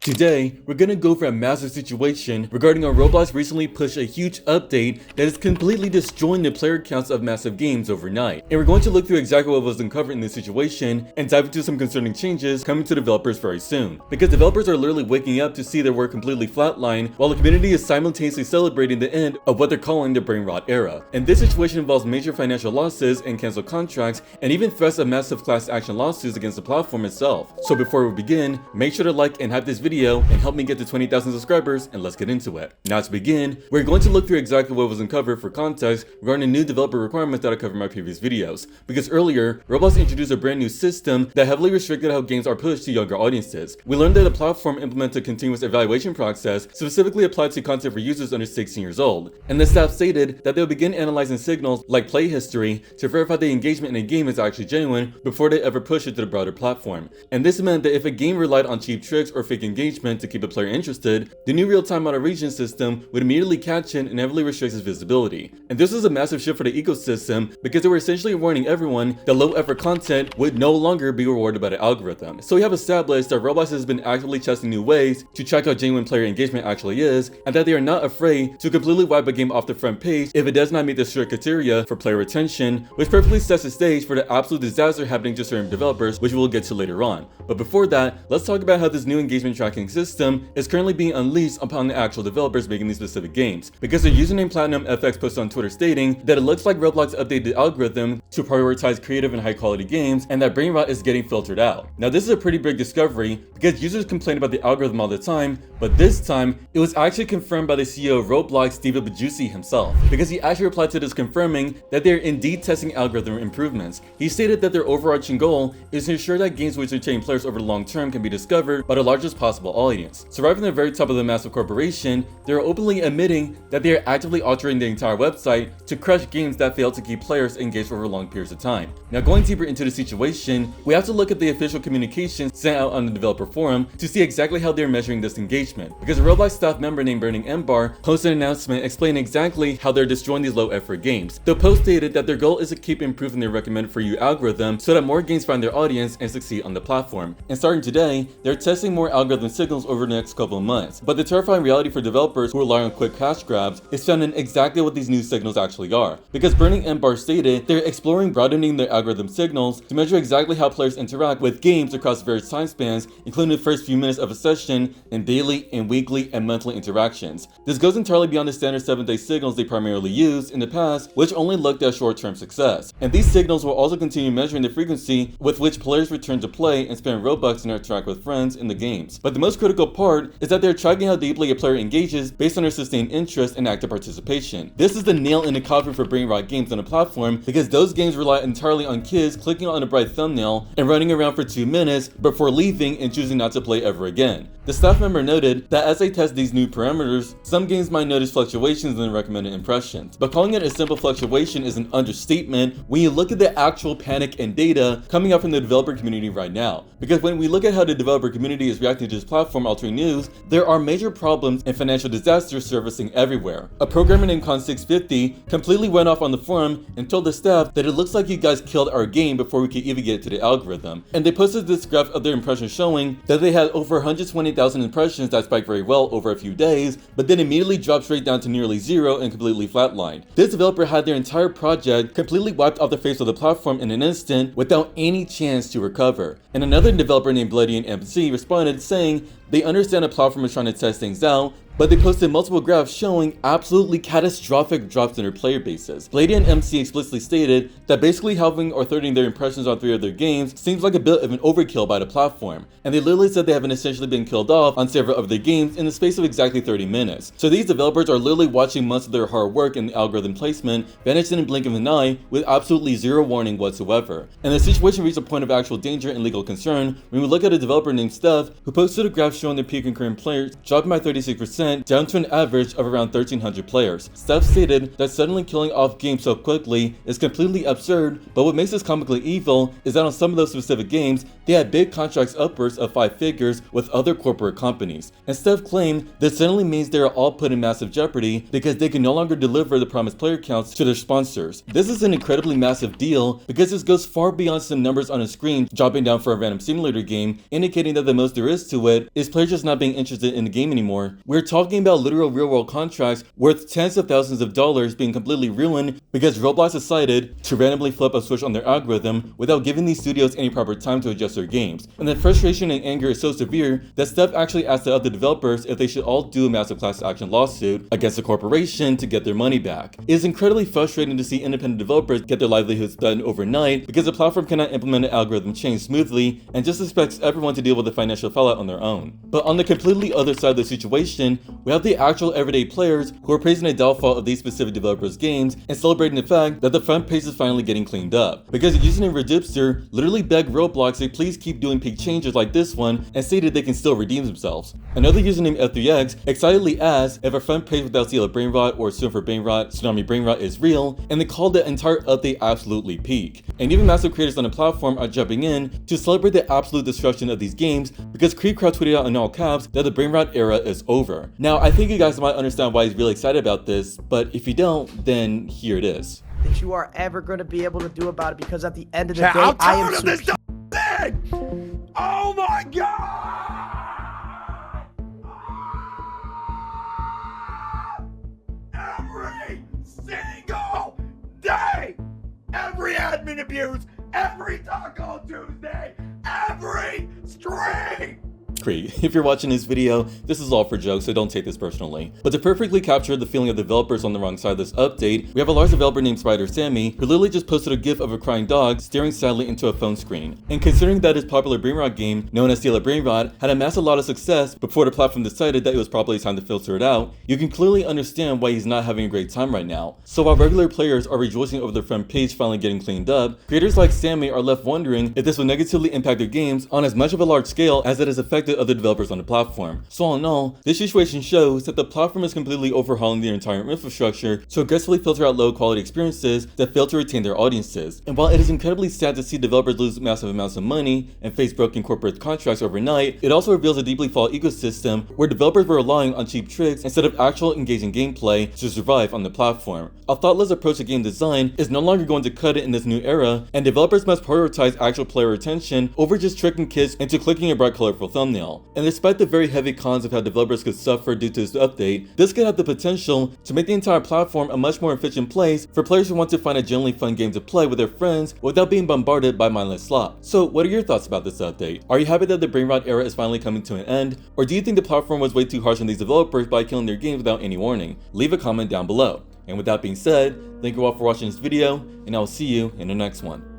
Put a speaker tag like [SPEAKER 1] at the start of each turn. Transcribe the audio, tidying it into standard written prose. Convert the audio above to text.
[SPEAKER 1] Today, we're gonna go over a massive situation regarding how Roblox recently pushed a huge update that is completely destroying the player counts of massive games overnight. And we're going to look through exactly what was uncovered in this situation and dive into some concerning changes coming to developers very soon. Because developers are literally waking up to see their work completely flatline, while the community is simultaneously celebrating the end of what they're calling the brainrot era. And this situation involves major financial losses and canceled contracts, and even threats of massive class action lawsuits against the platform itself. So before we begin, make sure to like and hype this video and help me get to 20,000 subscribers, and let's get into it. Now to begin, we're going to look through exactly what was uncovered for context regarding the new developer requirements that I covered in my previous videos. Because earlier, Roblox introduced a brand new system that heavily restricted how games are pushed to younger audiences. We learned that the platform implemented a continuous evaluation process specifically applied to content for users under 16 years old. And the staff stated that they'll begin analyzing signals like play history to verify the engagement in a game is actually genuine before they ever push it to the broader platform. And this meant that if a game relied on cheap tricks or fake engagement to keep a player interested, the new real-time moderation system would immediately catch it and heavily restrict its visibility. And this was a massive shift for the ecosystem because they were essentially warning everyone that low-effort content would no longer be rewarded by the algorithm. So we have established that Roblox has been actively testing new ways to check how genuine player engagement actually is, and that they are not afraid to completely wipe a game off the front page if it does not meet the strict criteria for player retention, which perfectly sets the stage for the absolute disaster happening to certain developers, which we'll get to later on. But before that, let's talk about how this new engagement tracking system is currently being unleashed upon the actual developers making these specific games, because their username PlatinumFX posted on Twitter stating that it looks like Roblox updated the algorithm to prioritize creative and high quality games, and that brainrot is getting filtered out. Now this is a pretty big discovery because users complain about the algorithm all the time, but this time it was actually confirmed by the CEO of Roblox, Steve Bajussi himself, because he actually replied to this confirming that they're indeed testing algorithm improvements. He stated that their overarching goal is to ensure that games which retain players over the long term can be discovered by the largest possible audience. So right from the very top of the massive corporation, they're openly admitting that they are actively altering the entire website to crush games that fail to keep players engaged over long periods of time. Now going deeper into the situation, we have to look at the official communication sent out on the developer forum to see exactly how they're measuring this engagement, because a Roblox staff member named Burning Embar posted an announcement explaining exactly how they're destroying these low effort games. The post stated that their goal is to keep improving their recommended for you algorithm so that more games find their audience and succeed on the platform. And starting today, they're testing more algorithm signals over the next couple of months. But the terrifying reality for developers who rely on quick cash grabs is found in exactly what these new signals actually are. Because Burning Embar stated they're exploring broadening their algorithm signals to measure exactly how players interact with games across various time spans, including the first few minutes of a session, and daily and weekly and monthly interactions. This goes entirely beyond the standard 7-day signals they primarily used in the past, which only looked at short-term success. And these signals will also continue measuring the frequency with which players return to play and spend Robux and interact with friends in the games. But the most critical part is that they're tracking how deeply a player engages based on their sustained interest and active participation. This is the nail in the coffin for brainrot games on the platform, because those games rely entirely on kids clicking on a bright thumbnail and running around for 2 minutes before leaving and choosing not to play ever again. The staff member noted that as they test these new parameters, some games might notice fluctuations in the recommended impressions, but calling it a simple fluctuation is an understatement when you look at the actual panic and data coming up from the developer community right now. Because when we look at how the developer community is reacting to this platform altering news, there are major problems and financial disasters surfacing everywhere. A programmer named Con650 completely went off on the forum and told the staff that it looks like you guys killed our game before we could even get to the algorithm. And they posted this graph of their impressions showing that they had over 120,000 impressions that spiked very well over a few days, but then immediately dropped straight down to nearly zero and completely flatlined. This developer had their entire project completely wiped off the face of the platform in an instant without any chance to recover. And another developer named Bloody and MC responded saying they understand the platform is trying to test things out, but they posted multiple graphs showing absolutely catastrophic drops in their player bases. Blady and MC explicitly stated that basically halving or thirding their impressions on 3 of their games seems like a bit of an overkill by the platform, and they literally said they haven't essentially been killed off on several of their games in the space of exactly 30 minutes. So these developers are literally watching months of their hard work in the algorithm placement vanish in a blink of an eye with absolutely zero warning whatsoever. And the situation reached a point of actual danger and legal concern when we look at a developer named Steph who posted a graph showing their peak concurrent players dropping by 36% 50% down to an average of around 1,300 players. Steph stated that suddenly killing off games so quickly is completely absurd, but what makes this comically evil is that on some of those specific games, they had big contracts upwards of 5 figures with other corporate companies. And Steph claimed this suddenly means they are all put in massive jeopardy because they can no longer deliver the promised player counts to their sponsors. This is an incredibly massive deal because this goes far beyond some numbers on a screen dropping down for a random simulator game, indicating that the most there is to it is players just not being interested in the game anymore. We're talking about literal real-world contracts worth tens of thousands of dollars being completely ruined because Roblox decided to randomly flip a switch on their algorithm without giving these studios any proper time to adjust their games. And the frustration and anger is so severe that Steph actually asked the other developers if they should all do a massive class action lawsuit against the corporation to get their money back. It is incredibly frustrating to see independent developers get their livelihoods done overnight because the platform cannot implement an algorithm change smoothly and just expects everyone to deal with the financial fallout on their own. But on the completely other side of the situation, we have the actual everyday players who are praising the downfall of these specific developers' games and celebrating the fact that the front page is finally getting cleaned up. Because the username Redipster literally begged Roblox to please keep doing peak changes like this one and stated they can still redeem themselves. Another username F3X excitedly asked if a front page without seal of brainrot or soon for brainrot, tsunami brainrot is real, and they called the entire update absolutely peak. And even massive creators on the platform are jumping in to celebrate the absolute destruction of these games because Creepcrowd tweeted out in all caps that the brainrot era is over. Now, I think you guys might understand why he's really excited about this, but if you don't, then here it is.
[SPEAKER 2] That you are ever going to be able to do about it, because at the end of the day,
[SPEAKER 3] I'm
[SPEAKER 2] I am
[SPEAKER 3] tired of this thing! Oh my god! Every single day! Every admin abuse, every Taco Tuesday, every stream!
[SPEAKER 1] If you're watching this video, this is all for jokes, so don't take this personally. But to perfectly capture the feeling of developers on the wrong side of this update, we have a large developer named Spider Sammy who literally just posted a gif of a crying dog staring sadly into a phone screen. And considering that his popular brainrot game, known as Steal a Brainrot, had amassed a lot of success before the platform decided that it was probably time to filter it out, you can clearly understand why he's not having a great time right now. So while regular players are rejoicing over their front page finally getting cleaned up, creators like Sammy are left wondering if this will negatively impact their games on as much of a large scale as it has affected other developers on the platform. So all in all, this situation shows that the platform is completely overhauling their entire infrastructure to aggressively filter out low quality experiences that fail to retain their audiences. And while it is incredibly sad to see developers lose massive amounts of money and face broken corporate contracts overnight, it also reveals a deeply flawed ecosystem where developers were relying on cheap tricks instead of actual engaging gameplay to survive on the platform. A thoughtless approach to game design is no longer going to cut it in this new era, and developers must prioritize actual player retention over just tricking kids into clicking a bright colorful thumbnail. And despite the very heavy cons of how developers could suffer due to this update, this could have the potential to make the entire platform a much more efficient place for players who want to find a genuinely fun game to play with their friends without being bombarded by mindless slop. So what are your thoughts about this update? Are you happy that the brainrot era is finally coming to an end, or do you think the platform was way too harsh on these developers by killing their games without any warning? Leave a comment down below. And with that being said, thank you all for watching this video, and I will see you in the next one.